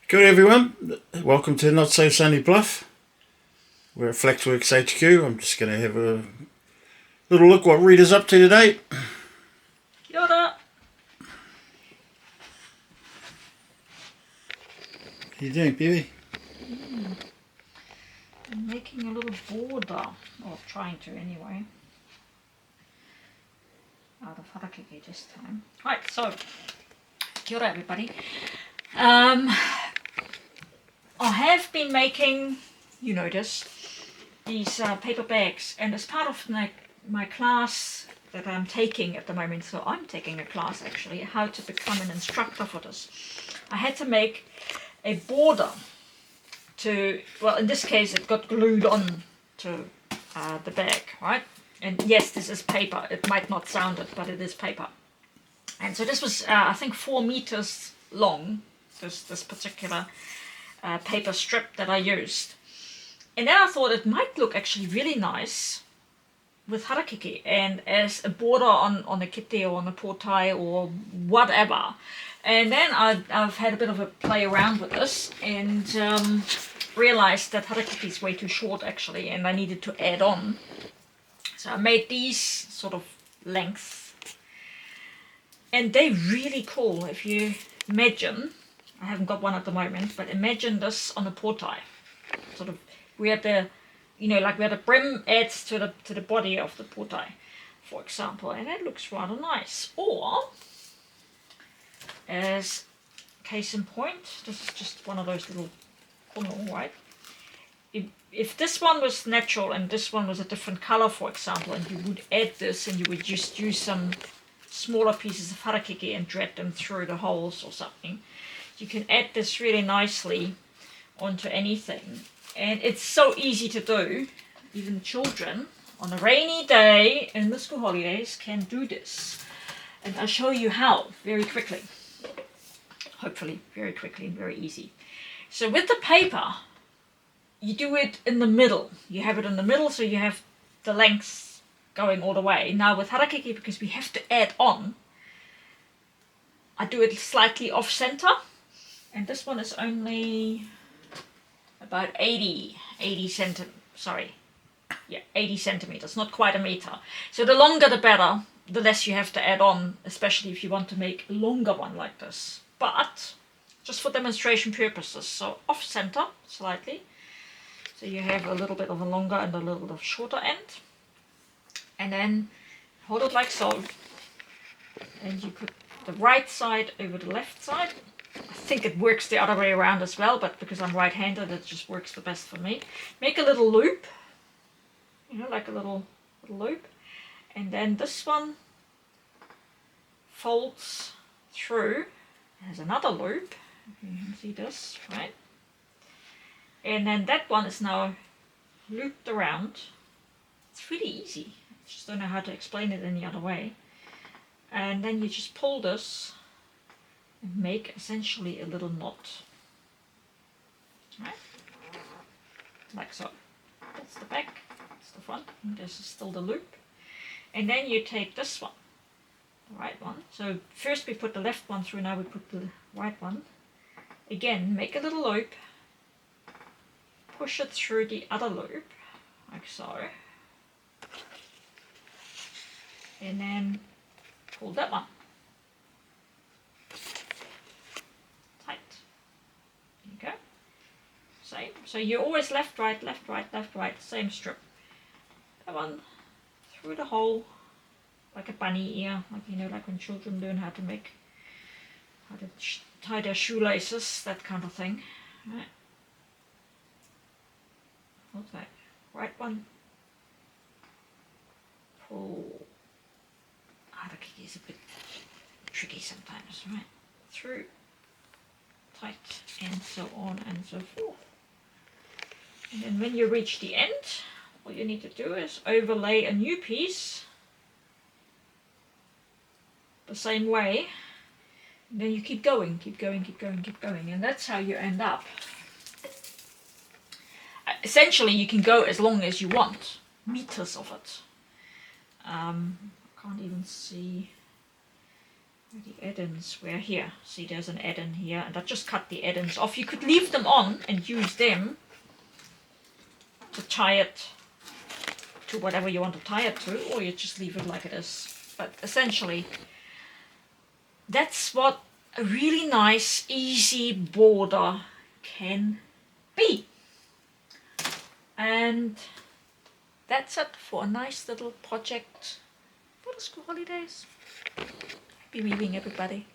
Good everyone, welcome to Not So Sunny Bluff. We're at Flaxworks HQ. I'm just going to have a little look what Rita's up to today. Kia ora. What are you doing, baby? I'm making a little border, or trying to anyway, out of harakeke this time. Right, so, kia ora everybody. I have been making, you notice, these paper bags, and as part of my class that I'm taking at the moment, so I'm taking a class actually, how to become an instructor for this. I had to make a border to, well in this case it got glued on to the bag, right? And yes, this is paper, it might not sound it, but it is paper. And so this was I think 4 meters long, this particular paper strip that I used. And then I thought it might look actually really nice with harakeke and as a border on a kite or on a portai or whatever. And then I've had a bit of a play around with this and realized that harakeke is way too short actually, and I needed to add on. So I made these sort of lengths, and they're really cool. If you imagine, I haven't got one at the moment, but imagine this on a portai, sort of where the, you know, like where the brim adds to the body of the portai, for example, and that looks rather nice. Or, as case in point, this is just one of those little pono, right? If this one was natural and this one was a different color, for example, and you would add this and you would just use some smaller pieces of harakeke and thread them through the holes or something, you can add this really nicely onto anything. And it's so easy to do. Even children on a rainy day in the school holidays can do this. And I'll show you how very quickly. Hopefully very quickly and very easy. So with the paper, you do it in the middle. You have it in the middle, so you have the lengths going all the way. Now with harakeke, because we have to add on, I do it slightly off center. And this one is only about 80 centimeters, not quite a meter. So the longer the better, the less you have to add on, especially if you want to make a longer one like this. But just for demonstration purposes, so off center slightly. So you have a little bit of a longer and a little bit of shorter end. And then hold it like so. And you put the right side over the left side. I think it works the other way around as well, but because I'm right-handed, it just works the best for me. Make a little loop, you know, like a little loop. And then this one folds through. There's another loop. You can see this, right? And then that one is now looped around. It's really easy. I just don't know how to explain it any other way. And then you just pull this and make essentially a little knot. Right? Like so. That's the back, that's the front, and this is still the loop. And then you take this one, the right one. So first we put the left one through, now we put the right one. Again, make a little loop, push it through the other loop, like so. And then pull that one. Tight. There you go. Same. So you're always left, right, left, right, left, right, same strip. That one through the hole, like a bunny ear, like, you know, like when children learn how to tie their shoelaces, that kind of thing. Right. Hold that. Right one. Pull. Harakeke is a bit tricky sometimes, right? Through, tight, and so on and so forth. And then when you reach the end, all you need to do is overlay a new piece the same way. And then you keep going, keep going, keep going, keep going, and that's how you end up. Essentially, you can go as long as you want, meters of it. I can't even see The add-ins were here. See, there's an add-in here, and I just cut the add-ins off. You could leave them on and use them to tie it to whatever you want to tie it to, or you just leave it like it is. But essentially, that's what a really nice, easy border can be. And that's it for a nice little project for the school holidays. Happy weaving, everybody.